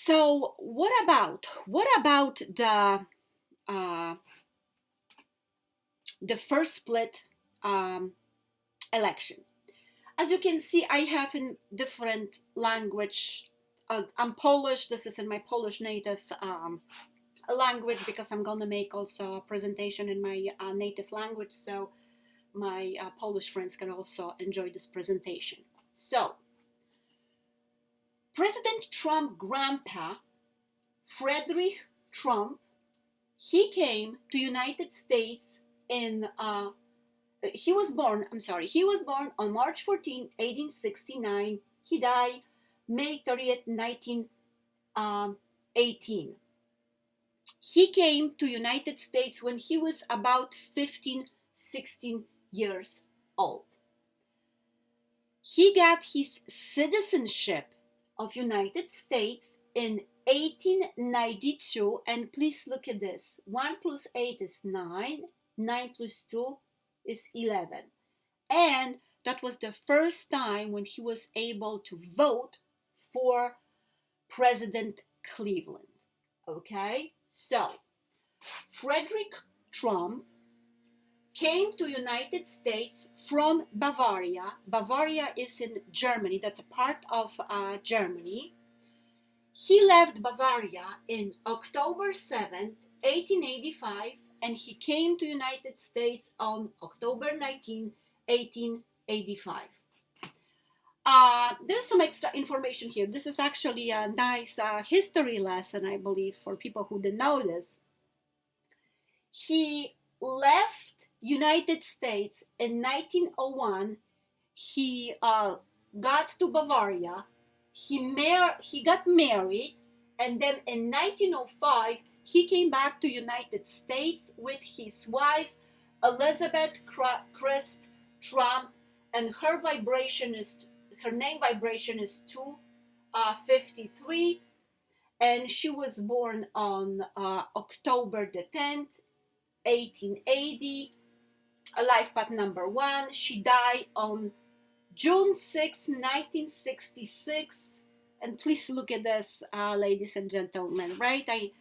So what about uh, the first split um, election? As you can see, I have in different language. I'm Polish. This is in my Polish native language because I'm gonna make also a presentation in my native language, so my Polish friends can also enjoy this presentation. So, President Trump grandpa, Frederick Trump, he came to United States in he was born on March 14, 1869. He died May 30th, 1918. He came to United States when he was about 15, 16 years old. He got his citizenship of United States in 1892, and please look at this. 1 plus 8 is 9, 9 plus 2 is 11. And that was the first time when he was able to vote for President Cleveland. Okay? So, Frederick Trump came to United States from Bavaria. Bavaria is in Germany. That's a part of Germany. He left Bavaria in October 7th, 1885, and he came to United States on October 19th, 1885. There's some extra information here. This is actually a nice history lesson, I believe, for people who didn't know this. He left United States in 1901. He got to Bavaria. He got married, and then in 1905 he came back to United States with his wife Elizabeth Christ Trump, and her name vibration is 253, and she was born on October the 10th, 1880. Life path number 1. She died on June 6, 1966. And please look at this, ladies and gentlemen, right? A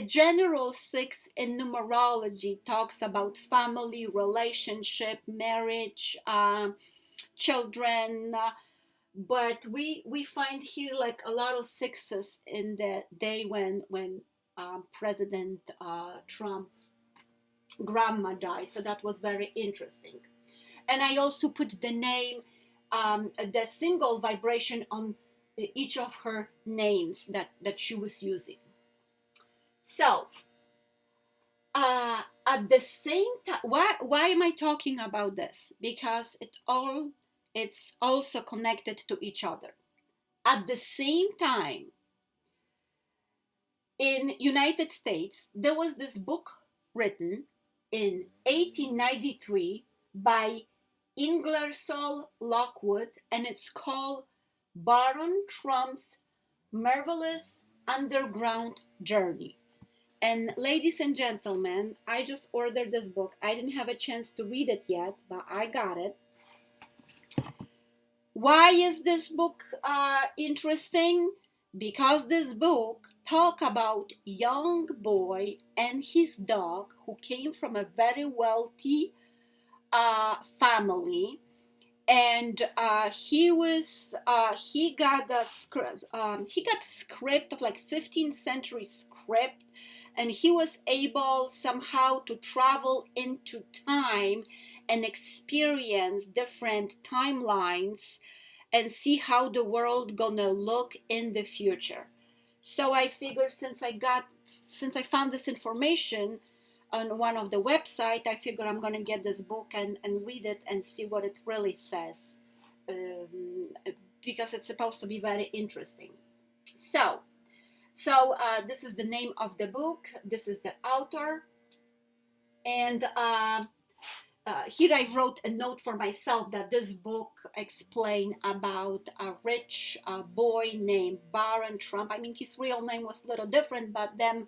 general 6 in numerology talks about family, relationship, marriage, children, but we find here like a lot of 6s in the day when President Trump grandma died. So that was very interesting. And I also put the name, the single vibration on each of her names that she was using. So, at the same time, why am I talking about this? Because it's also connected to each other. At the same time, in United States, there was this book written in 1893 by Ingersoll Lockwood, and it's called Baron Trump's Marvelous Underground Journey. And ladies and gentlemen, I just ordered this book. I didn't have a chance to read it yet, but I got it. Why is this book interesting? Because this book talks about young boy and his dog who came from a very wealthy family, and he got script of like 15th century script, and he was able somehow to travel into time and experience different timelines and see how the world gonna look in the future. So I figured since I found this information on one of the website, I figure I'm gonna get this book and read it and see what it really says, because it's supposed to be very interesting. So this is the name of the book. This is the author, and here I wrote a note for myself that this book explained about a rich boy named Baron Trump. I mean, his real name was a little different, but then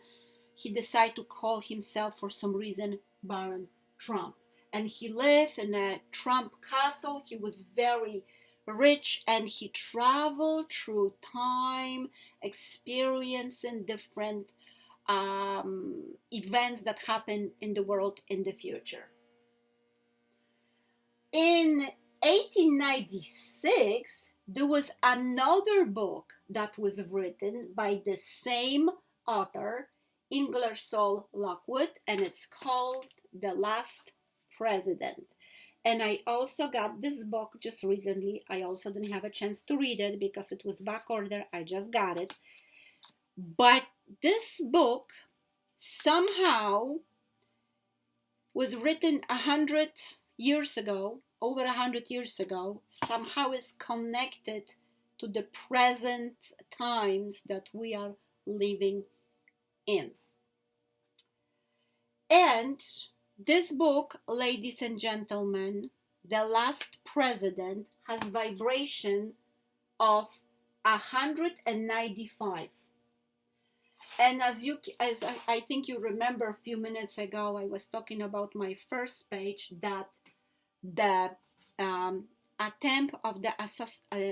he decided to call himself, for some reason, Baron Trump. And he lived in a Trump castle. He was very rich, and he traveled through time, experiencing different events that happen in the world in the future. In 1896, there was another book that was written by the same author, Ingersoll Lockwood, and it's called The Last President. And I also got this book just recently. I also didn't have a chance to read it because it was back order. I just got it. But this book somehow was written 100 years ago, over 100 years ago, somehow is connected to the present times that we are living in. And this book, ladies and gentlemen, The Last President, has vibration of 195. And as I think you remember a few minutes ago, I was talking about my first page that the attempt of the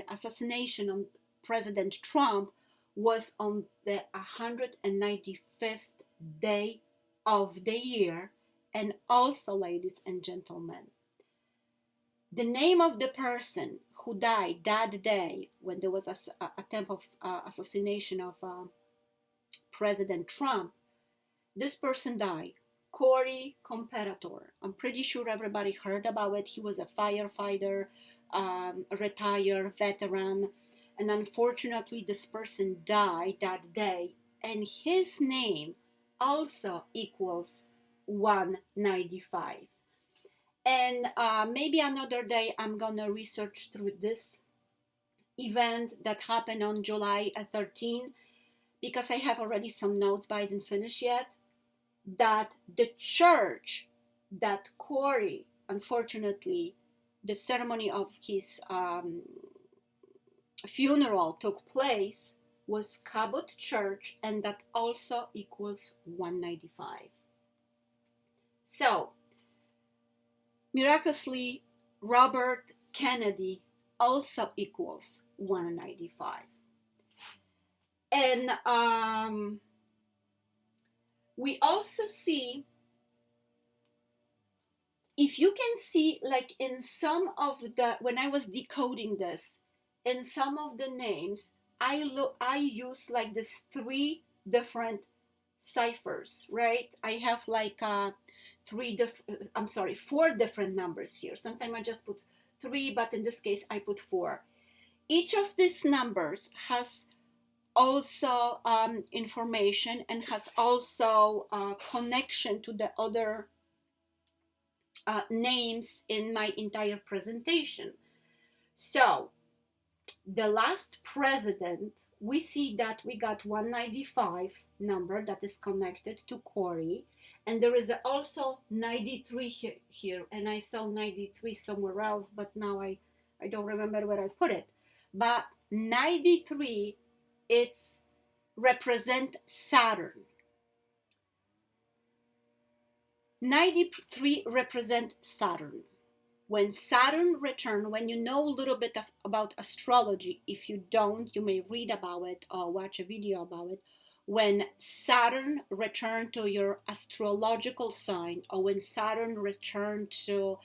assassination on President Trump was on the 195th day of the year. And also, ladies and gentlemen, the name of the person who died that day when there was an attempt of assassination of President Trump, this person died, Cory Comparator. I'm pretty sure everybody heard about it. He was a firefighter, a retired veteran, and unfortunately this person died that day, and his name also equals 195. And maybe another day I'm gonna research through this event that happened on July 13, because I have already some notes, but I didn't finish yet, that the church that Cory, unfortunately, the ceremony of his funeral took place was Cabot Church, and that also equals 195. So, miraculously, Robert Kennedy also equals 195. And we also see, if you can see, like in some of the, when I was decoding this, in some of the names, I use like this 3 different ciphers, right? I have like 4 different numbers here. Sometimes I just put 3, but in this case I put 4. Each of these numbers has also information and has also connection to the other names in my entire presentation. So the last president, we see that we got 195 number that is connected to Cory, and there is also 93 here, and I saw 93 somewhere else, but now I don't remember where I put it. But 93, it's represent Saturn. 93 represent Saturn. When Saturn return, when you know a little bit about astrology, if you don't, you may read about it or watch a video about it. When Saturn return to your astrological sign, or when Saturn return to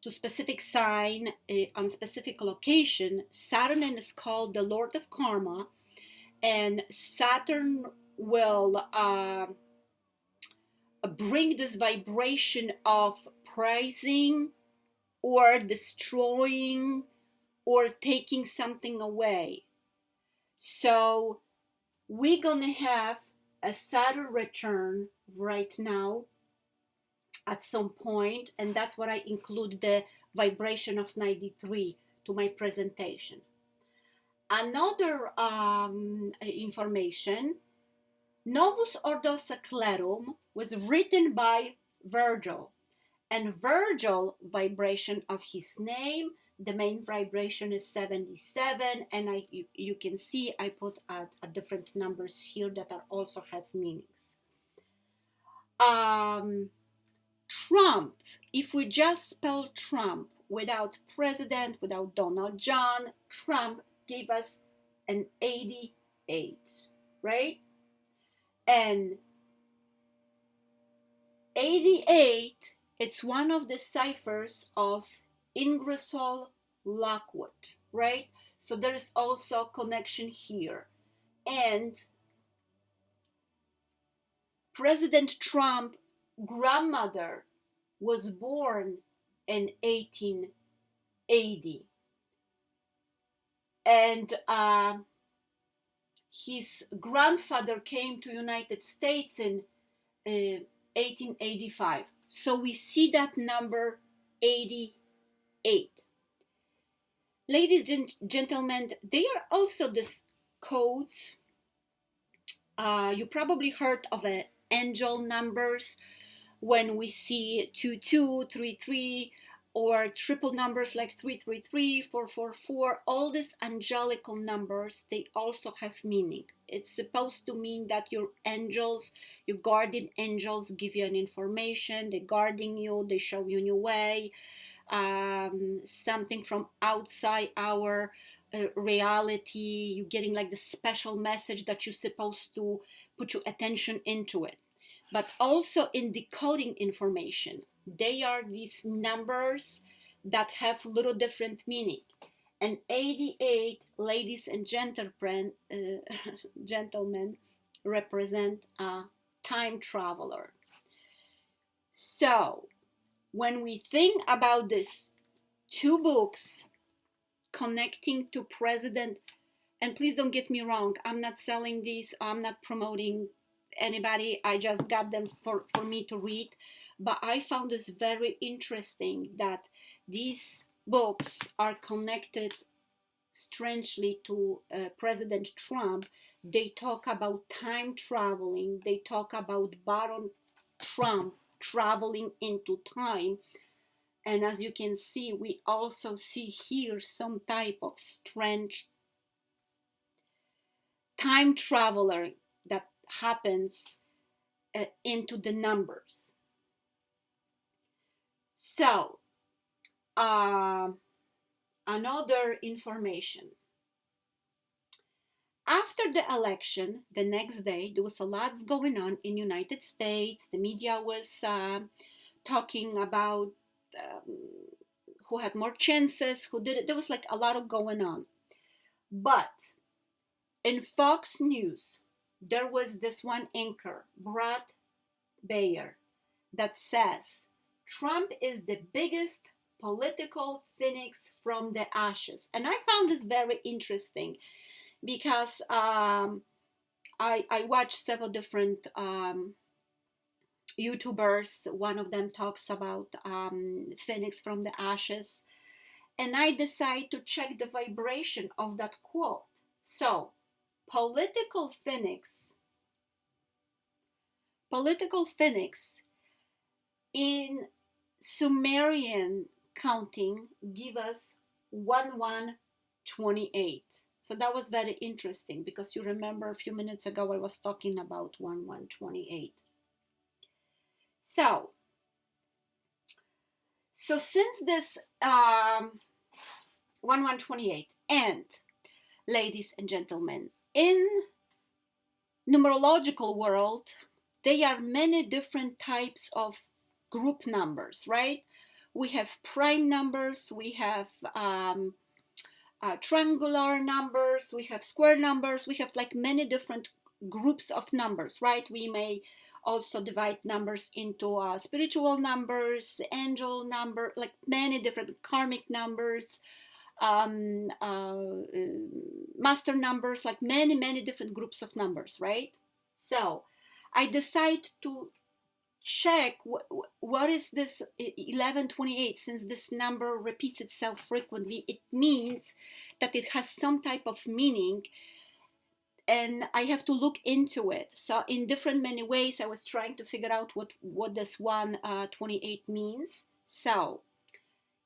specific sign on specific location, Saturn is called the Lord of Karma, and Saturn will bring this vibration of praising or destroying or taking something away. So we're gonna have a Saturn return right now at some point, and that's what I include the vibration of 93 to my presentation. Another information, Novus Ordo Seclorum was written by Virgil, and Virgil vibration of his name, the main vibration is 77, and you can see I put different numbers here that are also has meanings. Trump, if we just spell Trump, without president, without Donald John, Trump gave us an 88, right? And 88, it's one of the ciphers of Ingersoll Lockwood, right? So there is also a connection here. And President Trump's grandmother was born in 1880. And his grandfather came to United States in 1885. So we see that number 88. Ladies and gentlemen, they are also these codes. You probably heard of angel numbers when we see 2233 or triple numbers like 333, 444. All these angelical numbers, they also have meaning. It's supposed to mean that your angels, your guardian angels, give you an information. They're guarding you. They show you your way. Something from outside our reality. You're getting like the special message that you're supposed to put your attention into it. But also in decoding information, they are these numbers that have little different meaning. And 88, ladies and gentlemen, represent a time traveler. So when we think about these two books connecting to president, and please don't get me wrong, I'm not selling these, I'm not promoting anybody, I just got them for me to read. But I found this very interesting that these books are connected strangely to President Trump. They talk about time traveling. They talk about Baron Trump traveling into time. And as you can see, we also see here some type of strange time traveler that happens into the numbers. So, another information. After the election, the next day, there was a lot going on in United States. The media was talking about who had more chances, who did it. There was like a lot of going on. But in Fox News, there was this one anchor, Brad Bayer, that says Trump is the biggest political phoenix from the ashes. And I found this very interesting because I watched several different YouTubers. One of them talks about phoenix from the ashes. And I decided to check the vibration of that quote. So, political phoenix in Sumerian counting give us 1128. So that was very interesting because you remember a few minutes ago I was talking about 1128. So since this 1128, and ladies and gentlemen, in numerological world, there are many different types of group numbers, right? We have prime numbers, we have triangular numbers, we have square numbers, we have like many different groups of numbers, right? We may also divide numbers into spiritual numbers, angel number, like many different karmic numbers, master numbers, like many different groups of numbers, right? So I decide to check what is this 1128. Since this number repeats itself frequently, it means that it has some type of meaning, and I have to look into it. So in different many ways I was trying to figure out what this 128 means. So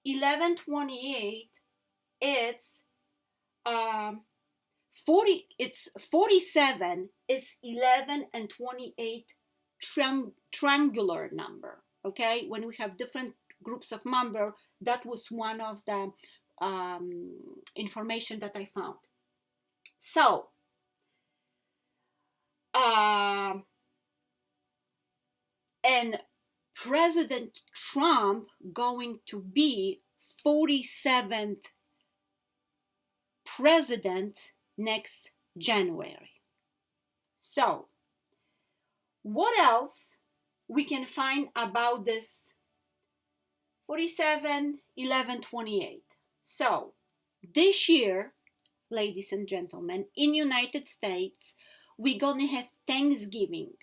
1128, it's 47 is 11 and 28 triangular number. Okay, when we have different groups of members. That was one of the information that I found. So, and President Trump going to be 47th president next January. So, what else we can find about this 47-11-28? So, this year, ladies and gentlemen, in United States, we're gonna have Thanksgiving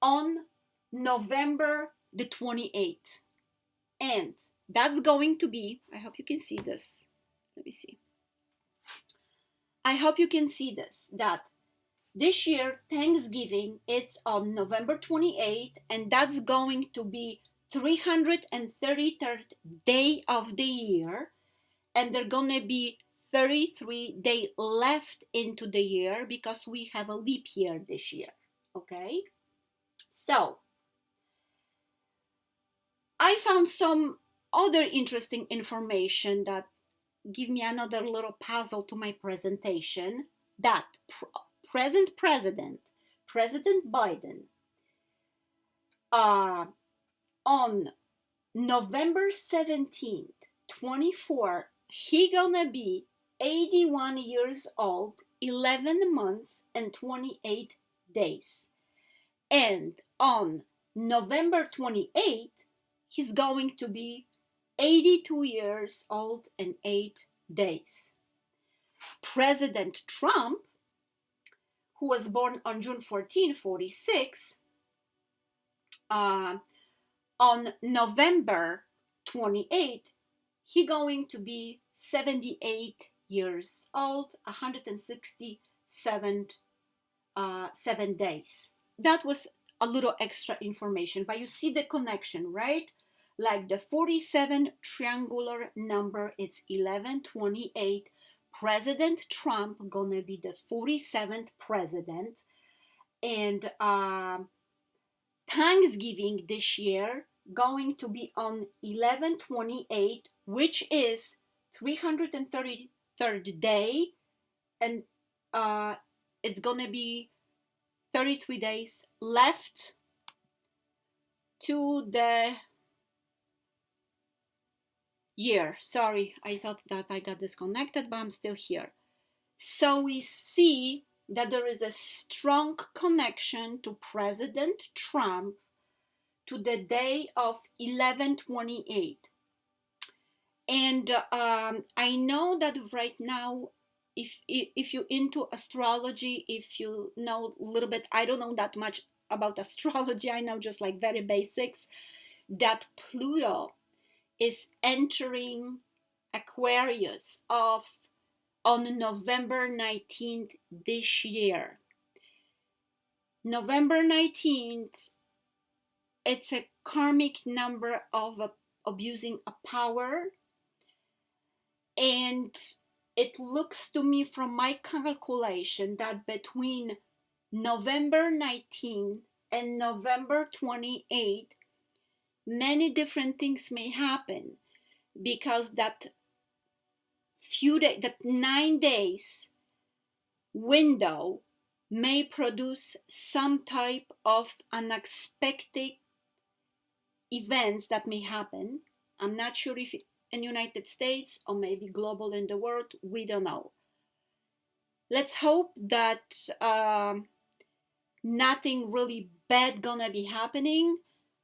on November the 28th. And that's going to be, I hope you can see this. Let me see. I hope you can see this, that this year, Thanksgiving, it's on November 28th, and that's going to be 333rd day of the year, and there's gonna be 33 days left into the year because we have a leap year this year, okay? So, I found some other interesting information that give me another little puzzle to my presentation, that present President Biden, on November 17th, 24, he gonna be 81 years old, 11 months and 28 days. And on November 28th, he's going to be 82 years old and 8 days. President Trump, who was born on June 14, 46, on November 28th, he going to be 78 years old, 167 7 days. That was a little extra information, but you see the connection, right? Like the 47 triangular number, it's 1128. President Trump gonna be the 47th president, and Thanksgiving this year going to be on 11/28, which is 333rd day, and it's gonna be 33 days left to the year. Sorry, I thought that I got disconnected, but I'm still here. So we see that there is a strong connection to President Trump to the day of 11/28. And I know that right now, if you're into astrology, if you know a little bit, I don't know that much about astrology, I know just like very basics, that Pluto is entering Aquarius on November 19th this year. November 19th, it's a karmic number of abusing a power, and it looks to me from my calculation that between November 19th and November 28th, many different things may happen, because that 9 days window may produce some type of unexpected events that may happen. I'm not sure if in United States or maybe global in the world, we don't know. Let's hope that nothing really bad gonna be happening,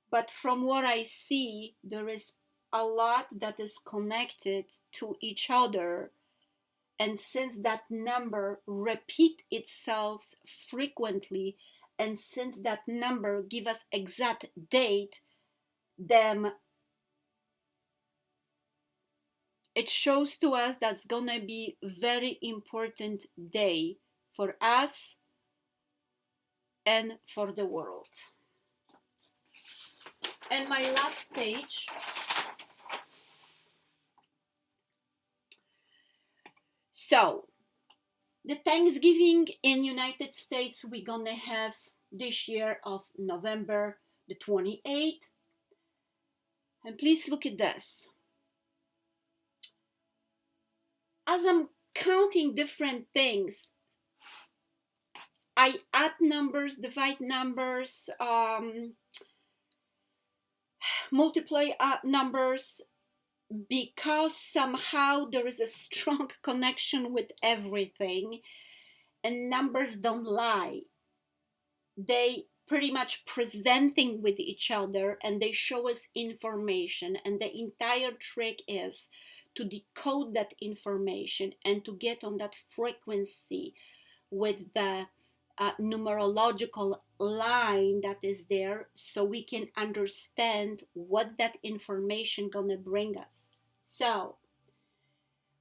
but from what I see, there is a lot that is connected to each other, and since that number repeat itself frequently, and since that number give us exact date, then it shows to us that's gonna be very important day for us and for the world. And my last page, so the Thanksgiving in United States we're gonna have this year of November the 28th. And please look at this. As I'm counting different things, I add numbers, divide numbers, multiply numbers, because somehow there is a strong connection with everything, and numbers don't lie. They pretty much presenting with each other, and they show us information, and the entire trick is to decode that information and to get on that frequency with the numerological line that is there, so we can understand what that information gonna bring us. So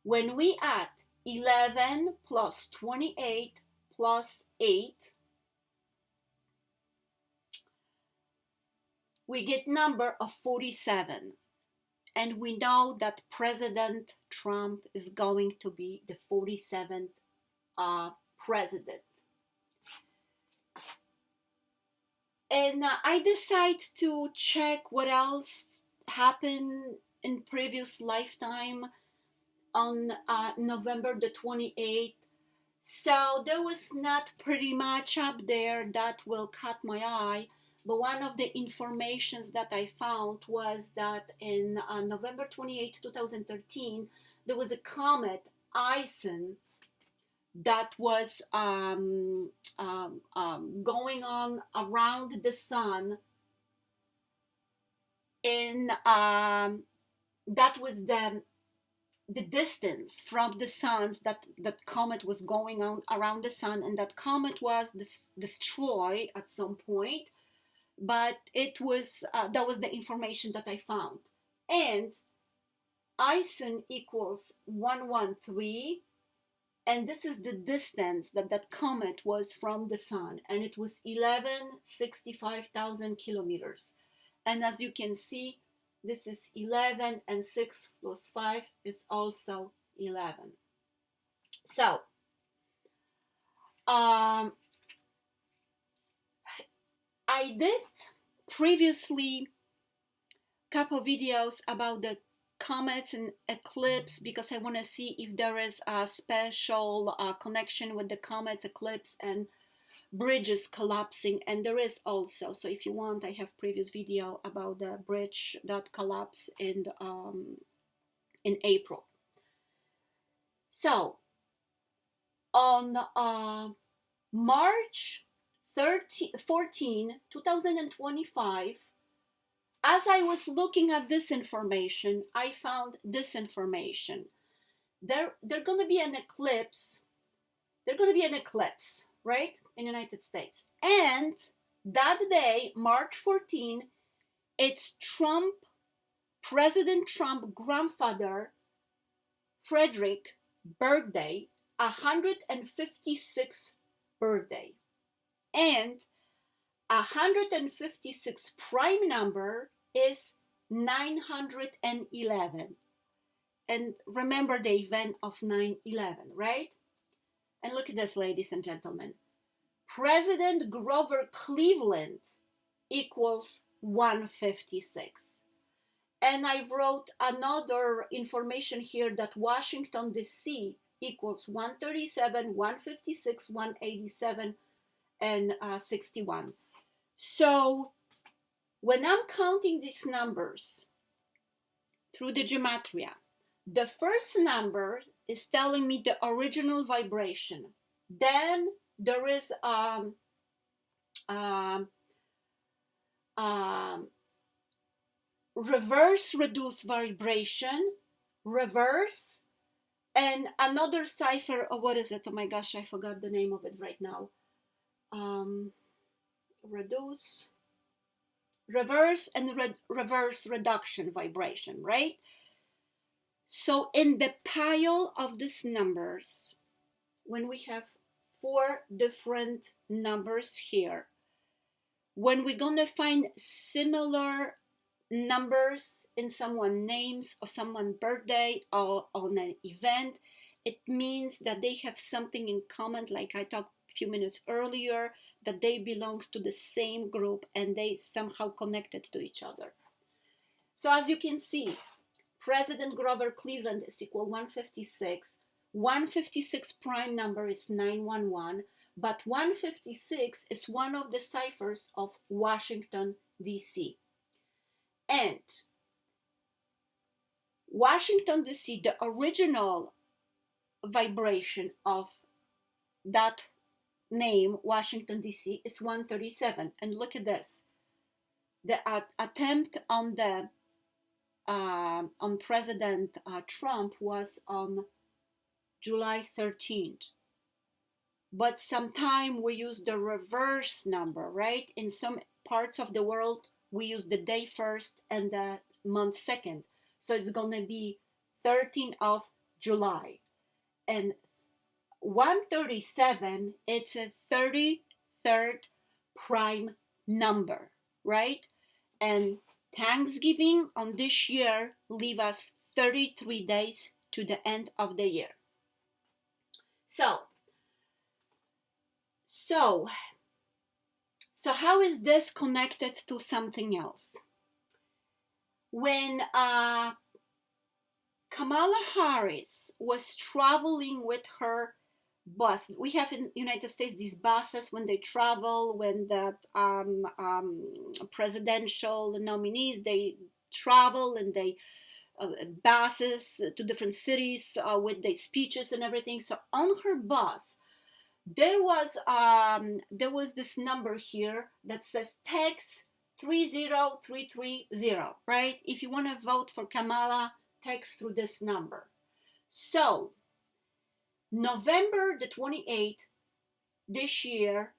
when we add 11 plus 28 plus 8, we get number of 47. And we know that President Trump is going to be the 47th president. And I decide to check what else happened in previous lifetime on November the 28th. So there was not pretty much up there that will cut my eye. But one of the informations that I found was that in November 28, 2013, there was a comet, Ison, that was going on around the sun. And that was the distance from the suns that comet was going on around the sun, and that comet was destroyed at some point. But it was that was the information that I found. And Ison equals 113, and this is the distance that comet was from the sun, and it was 1165,000 kilometers. And as you can see, this is 11, and 6 plus 5 is also 11. So I did previously couple videos about the comets and eclipse, because I want to see if there is a special connection with the comets, eclipse, and bridges collapsing, and there is also. So if you want, I have previous video about the bridge that collapsed in April. So on March 14, 2025, as I was looking at this information, I found this information. There's going to be an eclipse. There's going to be an eclipse, right, in the United States. And that day, March 14, it's President Trump grandfather, Frederick, birthday, 156th birthday. And 156 prime number is 911. And remember the event of 9/11, right? And look at this, ladies and gentlemen. President Grover Cleveland equals 156. And I wrote another information here that Washington, D.C. equals 137, 156, 187, and 61. So when I'm counting these numbers through the gematria, the first number is telling me the original vibration. Then there is reverse reduced vibration, reverse, and another cipher. Oh, what is it? Oh my gosh, I forgot the name of it right now. Reduce, reverse, and reverse reduction vibration, right? So in the pile of these numbers, when we have 4 different numbers here, when we're gonna find similar numbers in someone's names or someone's birthday or on an event, it means that they have something in common, like I talked a few minutes earlier, that they belong to the same group and they somehow connected to each other. So as you can see, President Grover Cleveland is equal 156. 156 prime number is 911, but 156 is one of the ciphers of Washington, D.C. And Washington, D.C., the original vibration of that name, Washington, D.C., is 137. And look at this. The attempt on the on President Trump was on July 13th. But sometime we use the reverse number, right? In some parts of the world, we use the day first and the month second. So it's going to be 13th of July. And 137, it's a 33rd prime number, right? And Thanksgiving on this year leave us 33 days to the end of the year. So how is this connected to something else? When Kamala Harris was traveling with her bus, we have in the United States these buses when they travel, when the presidential nominees, they travel and they buses to different cities with their speeches and everything. So on her bus, there was this number here that says text 30330, right? If you want to vote for Kamala, text through this number. So November the 28th this year,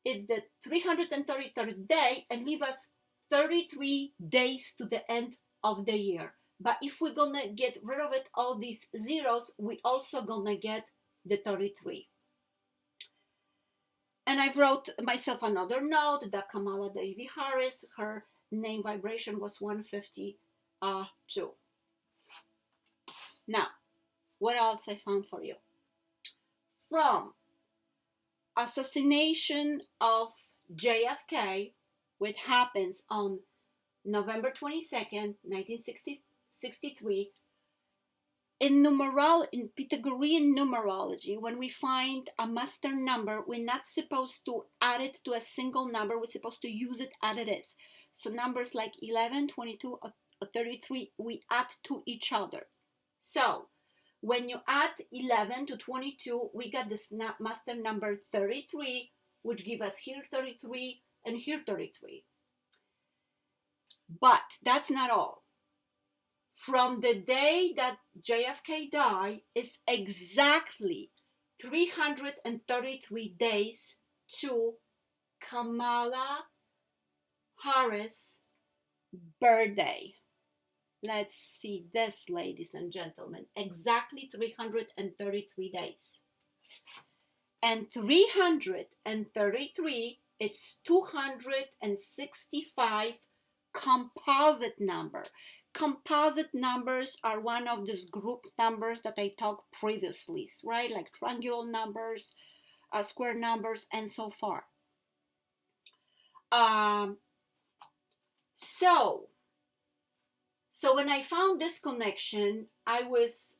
it's the 333rd day and leave us 33 days to the end of the year. But if we're gonna get rid of it, all these zeros, we also gonna get the 33. And I wrote myself another note that Kamala Davy Harris, her name vibration was 152. Now, what else I found for you? From assassination of JFK, which happens on November 22nd, 1963, in Pythagorean numerology, when we find a master number, we're not supposed to add it to a single number. We're supposed to use it as it is. So numbers like 11, 22, or 33, we add to each other. So when you add 11 to 22, we got this master number 33, which gives us here 33 and here 33. But that's not all. From the day that JFK died is exactly 333 days to Kamala Harris' birthday. Let's see this, ladies and gentlemen. Exactly 333 days. And 333, it's 265 composite number. Composite numbers are one of these group numbers that I talked previously, right? Like triangular numbers, square numbers, and so far. So when I found this connection, I was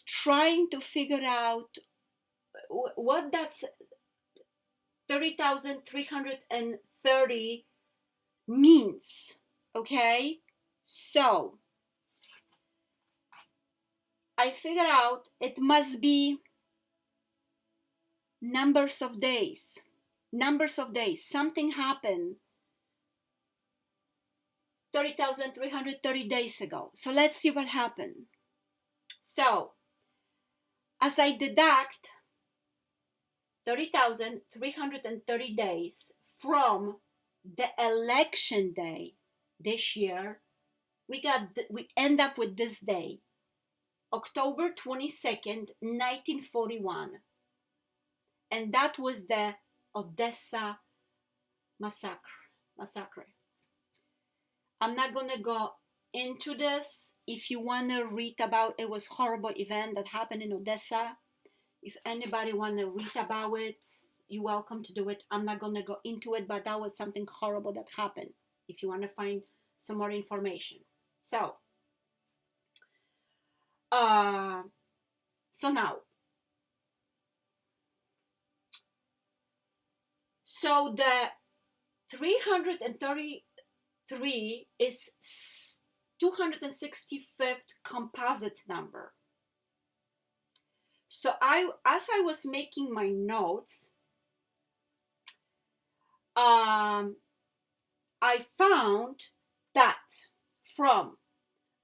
trying to figure out what that 30,330 means. Okay, so I figured out it must be numbers of days. Something happened 30,330 days ago. So let's see what happened. So as I deduct 30,330 days from the election day this year, we end up with this day, October 22nd, 1941. And that was the Odessa massacre. I'm not going to go into this. If you want to read about it, was horrible event that happened in Odessa. If anybody want to read about it, you're welcome to do it. I'm not going to go into it, but that was something horrible that happened if you want to find some more information. So now so the 333 is 265th composite number. So as I was making my notes, I found that from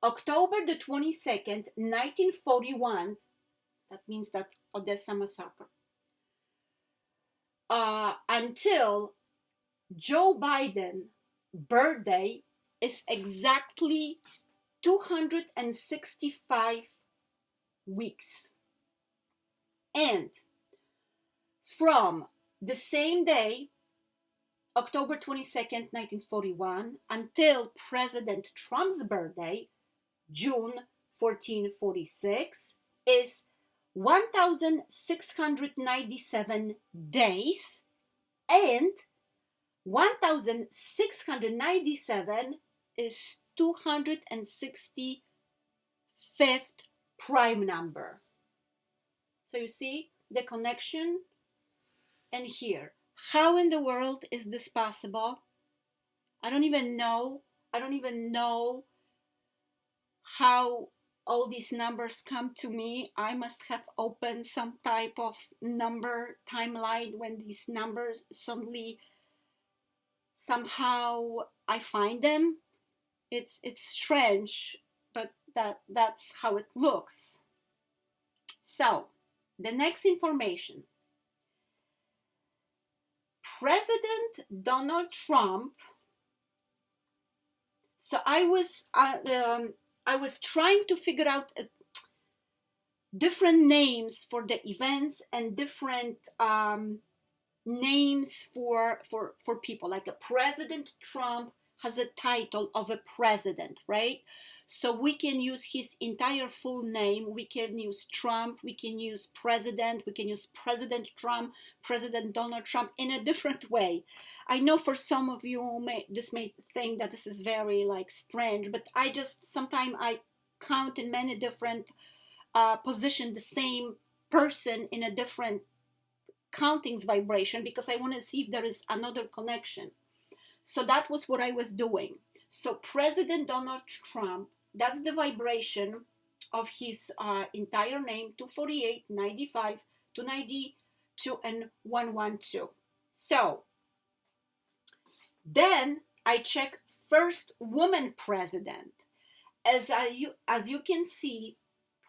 October the 22nd, 1941, that means that Odessa massacre, until Joe Biden birthday is exactly 265 weeks. And from the same day, October 22nd, 1941, until President Trump's birthday, June 1446, is 1,697 days, and 1,697 is 265th prime number. So you see the connection? And here, how in the world is this possible? I don't even know how all these numbers come to me. I must have opened some type of number timeline when these numbers suddenly somehow I find them. It's strange, but that's how it looks. So the next information. President Donald Trump. So I was trying to figure out different names for the events and different names for people. Like a President Trump has a title of a president, right? So we can use his entire full name. We can use Trump, we can use president, we can use President Trump, President Donald Trump in a different way. I know for some of you this may think that this is very like strange, but I just sometimes I count in many different position the same person in a different countings vibration because I want to see if there is another connection. So that was what I was doing. So President Donald Trump, that's the vibration of his entire name, 248, 95, 292, and 112. So then I check first woman president. As you can see,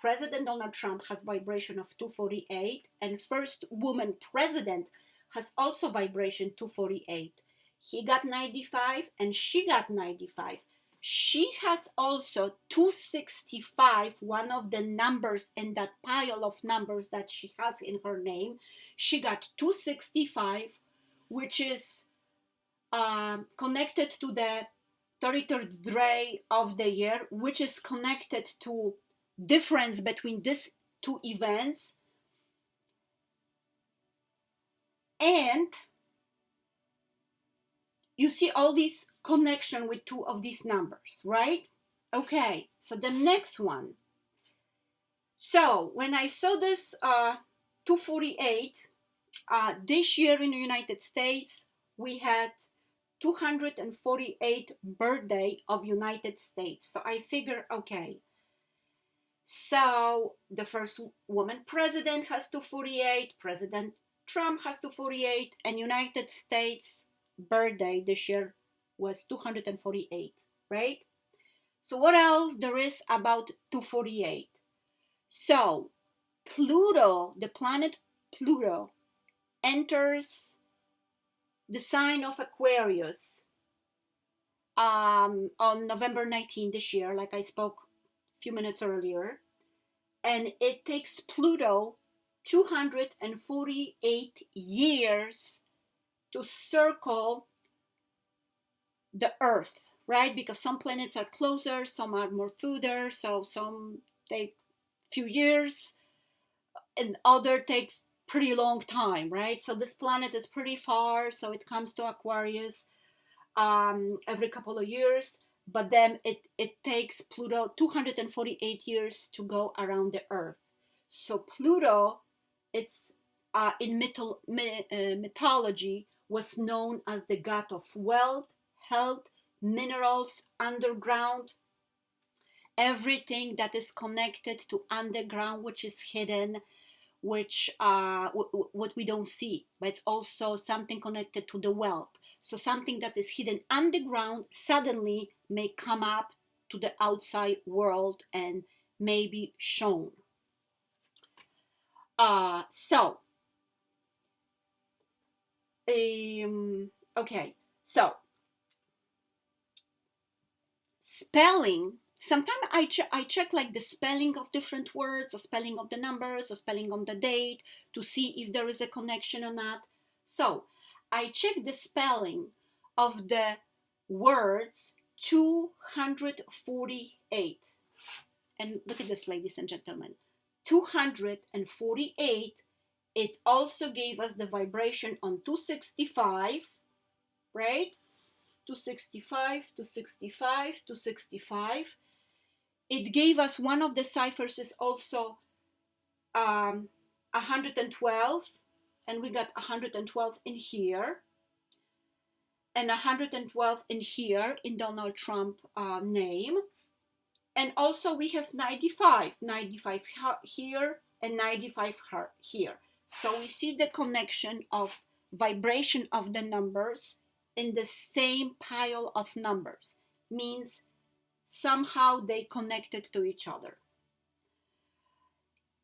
President Donald Trump has vibration of 248, and first woman president has also vibration 248. He got 95 and she got 95. She has also 265, one of the numbers in that pile of numbers that she has in her name. She got 265, which is connected to the 33rd day of the year, which is connected to difference between these two events. And you see all this connection with two of these numbers, right? Okay, so the next one. So when I saw this 248, this year in the United States, we had 248th birthday of United States. So I figure, okay, so the first woman president has 248, President Trump has 248, and United States birthday this year was 248, right? So what else there is about 248? So Pluto, the planet Pluto, enters the sign of Aquarius on November 19 this year, like I spoke a few minutes earlier, and it takes Pluto 248 years to circle the Earth, right? Because some planets are closer, some are more further, so some take few years, and other takes pretty long time, right? So this planet is pretty far, so it comes to Aquarius every couple of years, but then it takes Pluto 248 years to go around the Earth. So Pluto, it's in mythology, was known as the god of wealth, health, minerals, underground, everything that is connected to underground, which is hidden, which what we don't see, but it's also something connected to the wealth. So something that is hidden underground suddenly may come up to the outside world and may be shown. Okay, so spelling. Sometimes I check like the spelling of different words, or spelling of the numbers, or spelling on the date to see if there is a connection or not. So I check the spelling of the words 248. And look at this, ladies and gentlemen. 248. It also gave us the vibration on 265, right? 265, 265, 265. It gave us one of the ciphers is also 112, and we got 112 in here, and 112 in here in Donald Trump name. And also we have 95 here and 95 here. So we see the connection of vibration of the numbers in the same pile of numbers. Means somehow they connected to each other.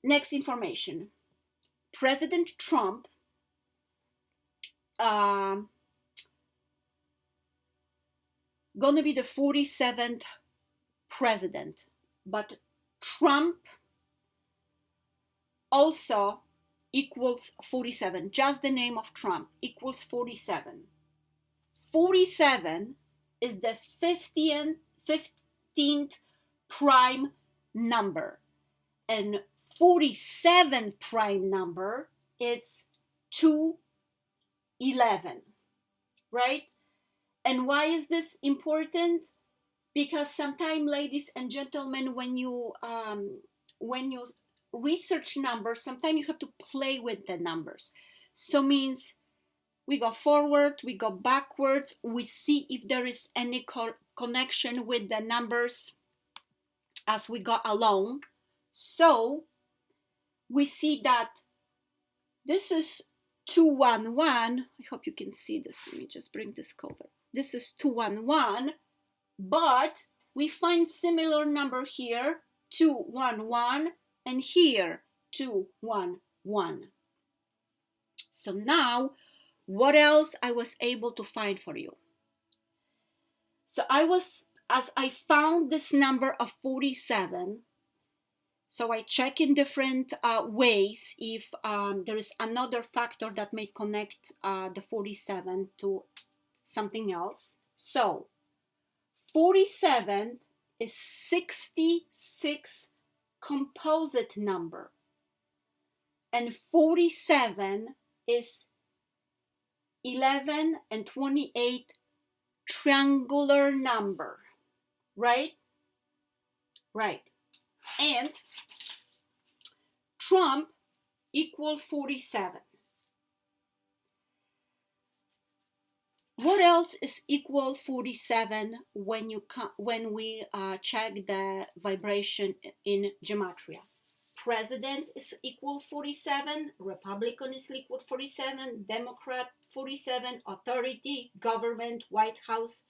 Next information. President Trump gonna be the 47th president, but Trump also equals 47. Just the name of Trump equals 47. 47 is the 15th prime number, and 47 prime number is 211, right? And why is this important? Because sometimes, ladies and gentlemen, when you research numbers, sometimes you have to play with the numbers. So means we go forward, we go backwards, we see if there is any connection with the numbers as we go along. So we see that this is 211. I hope you can see this. Let me just bring this cover. This is 211, but we find similar number here, 211, and here 211. So now, what else I was able to find for you? So as I found this number of 47, so I check in different ways if there is another factor that may connect the 47 to something else. So 47 is 66 composite number, and 47 is 11 and 28 triangular number, right? Right. And Trump equals 47. What else is equal 47 when we check the vibration in gematria? President is equal 47, Republican is equal 47, Democrat 47, authority, government, White House,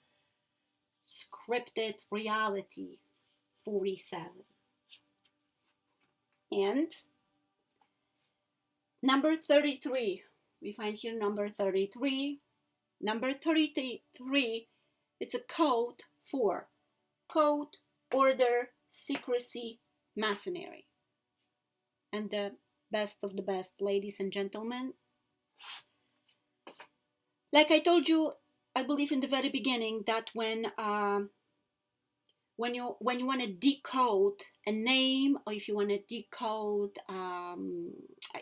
scripted reality 47. And number 33, we find here number 33. Number 33, it's a code for code, order, secrecy, masonry. And the best of the best, ladies and gentlemen. Like I told you, I believe in the very beginning that when you want to decode a name, or if you want to decode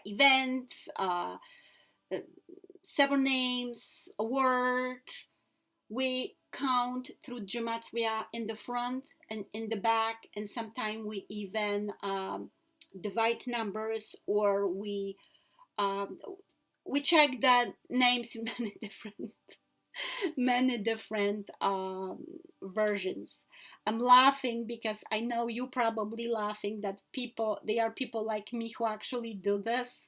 events, several names, a word. We count through gematria in the front and in the back, and sometimes we even divide numbers, or um, we check the names in many different versions. I'm laughing because I know you probably laughing that there are people like me who actually do this.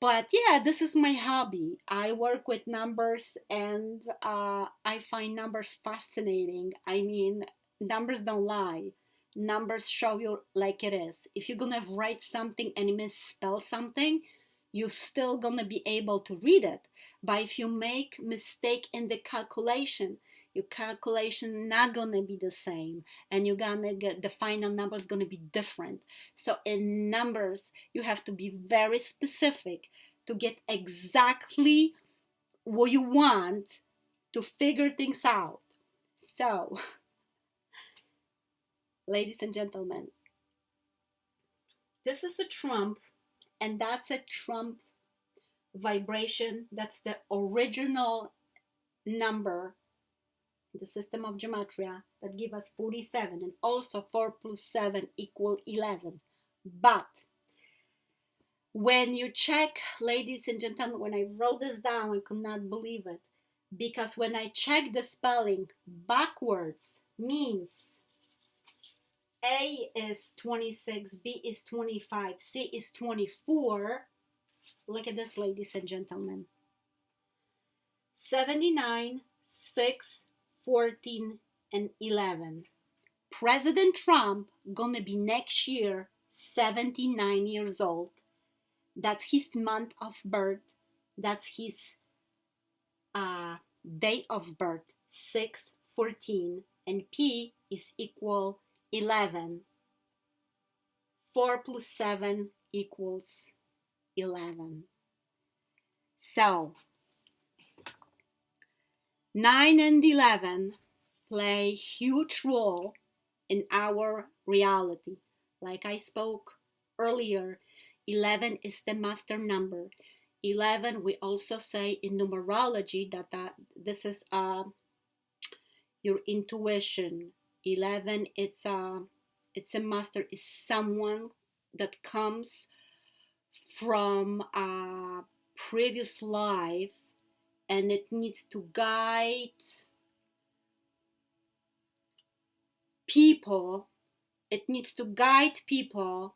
But yeah, this is my hobby. I work with numbers, and I find numbers fascinating. I mean, numbers don't lie. Numbers show you like it is. If you're gonna write something and misspell something, you're still gonna be able to read it. But if you make mistake in the calculation, your calculation not gonna be the same, and you're gonna get the final number is gonna be different. So in numbers, you have to be very specific to get exactly what you want to figure things out. So, ladies and gentlemen, this is a trump, and that's a trump vibration. That's the original number in the system of gematria that give us 47, and also 4 plus 7 equal 11. But when you check, ladies and gentlemen, when I wrote this down, I could not believe it. Because when I check the spelling backwards, means A is 26, B is 25, C is 24. Look at this, ladies and gentlemen. 79, 6, 14, and 11. President Trump gonna be next year 79 years old. That's his month of birth. That's his day of birth, 6, 14, and P is equal 11. 4 plus 7 equals 11. So, 9 and 11 play a huge role in our reality. Like I spoke earlier, 11 is the master number. 11, we also say in numerology that this is your intuition. 11, it's a master, is someone that comes from a previous life, and it needs to guide people. It needs to guide people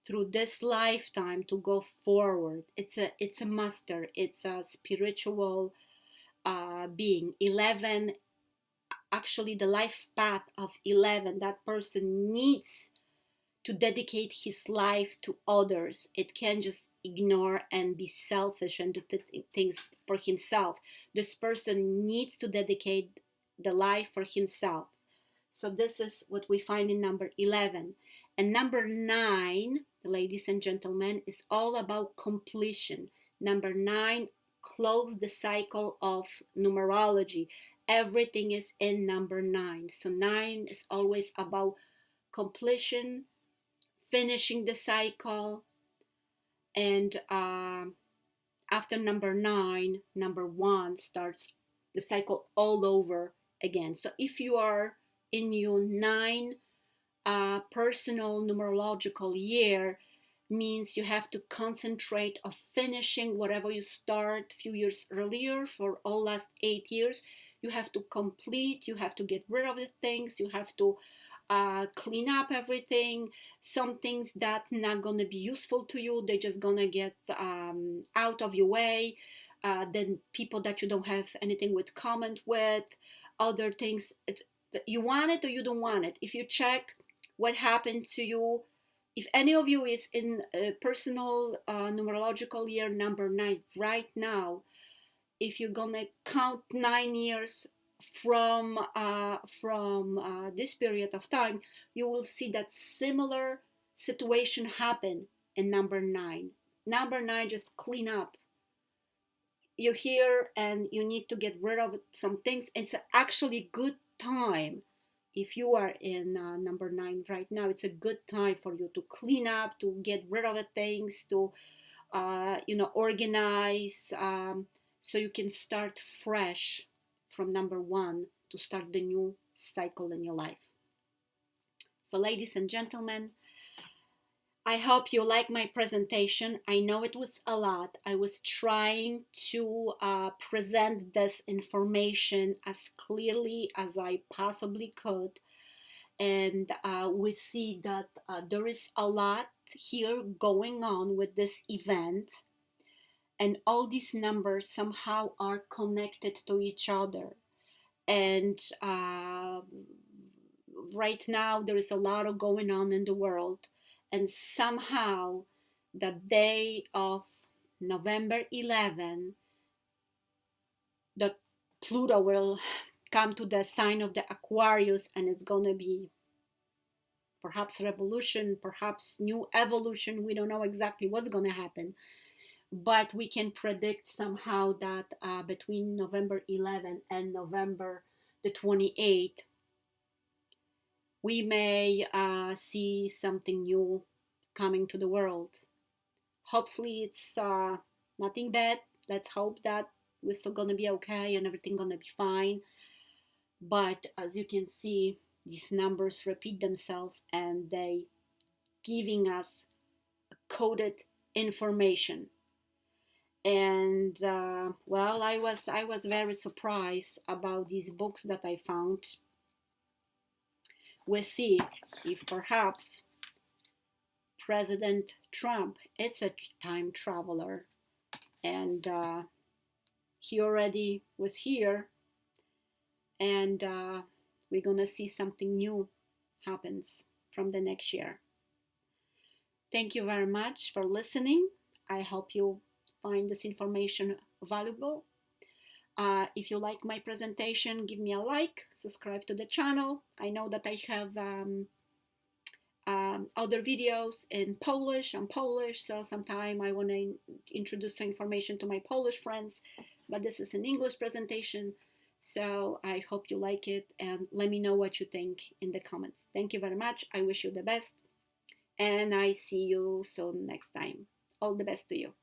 through this lifetime to go forward. It's a master. It's a spiritual being. 11, actually, the life path of 11. That person needs to dedicate his life to others. It can't just ignore and be selfish and do things for himself. This person needs to dedicate the life for himself. So this is what we find in number 11. And number 9, ladies and gentlemen, is all about completion. Number 9 close the cycle of numerology. Everything is in number 9. So 9 is always about completion, finishing the cycle. And after number 9, number 1 starts the cycle all over again. So if you are in your 9 personal numerological year, means you have to concentrate on finishing whatever you start a few years earlier. For all last 8 years, you have to complete, you have to get rid of the things, you have to clean up everything. Some things that not gonna be useful to you, they're just gonna get out of your way. Then people that you don't have anything with comment with, other things, you want it or you don't want it. If you check what happened to you, if any of you is in a personal numerological year number 9 right now, if you're gonna count 9 years from this period of time, you will see that similar situation happen in number 9. Number 9, just clean up. You're here and you need to get rid of some things. It's actually good time if you are in number 9 right now, it's a good time for you to clean up, to get rid of the things, to organize, so you can start fresh from number 1 to start the new cycle in your life. So ladies and gentlemen, I hope you like my presentation. I know it was a lot. I was trying to present this information as clearly as I possibly could. And we see that there is a lot here going on with this event. And all these numbers somehow are connected to each other. And right now there is a lot of going on in the world. And somehow the day of November 11, the Pluto will come to the sign of the Aquarius, and it's going to be perhaps revolution, perhaps new evolution. We don't know exactly what's going to happen, but we can predict somehow that between November 11 and November the 28th, we may see something new coming to the world. Hopefully it's nothing bad. Let's hope that we're still going to be okay and everything going to be fine. But as you can see, these numbers repeat themselves, and they giving us coded information. And well, I was very surprised about these books that I found. We'll see if perhaps President Trump is a time traveler, and he already was here, and we're gonna see something new happens from the next year. Thank you very much for listening. I hope you find this information valuable. If you like my presentation, give me a like, subscribe to the channel. I know that I have other videos in Polish. I'm Polish, so sometime I want to introduce some information to my Polish friends, but this is an English presentation, so I hope you like it, and let me know what you think in the comments. Thank you very much. I wish you the best, and I see you soon next time. All the best to you.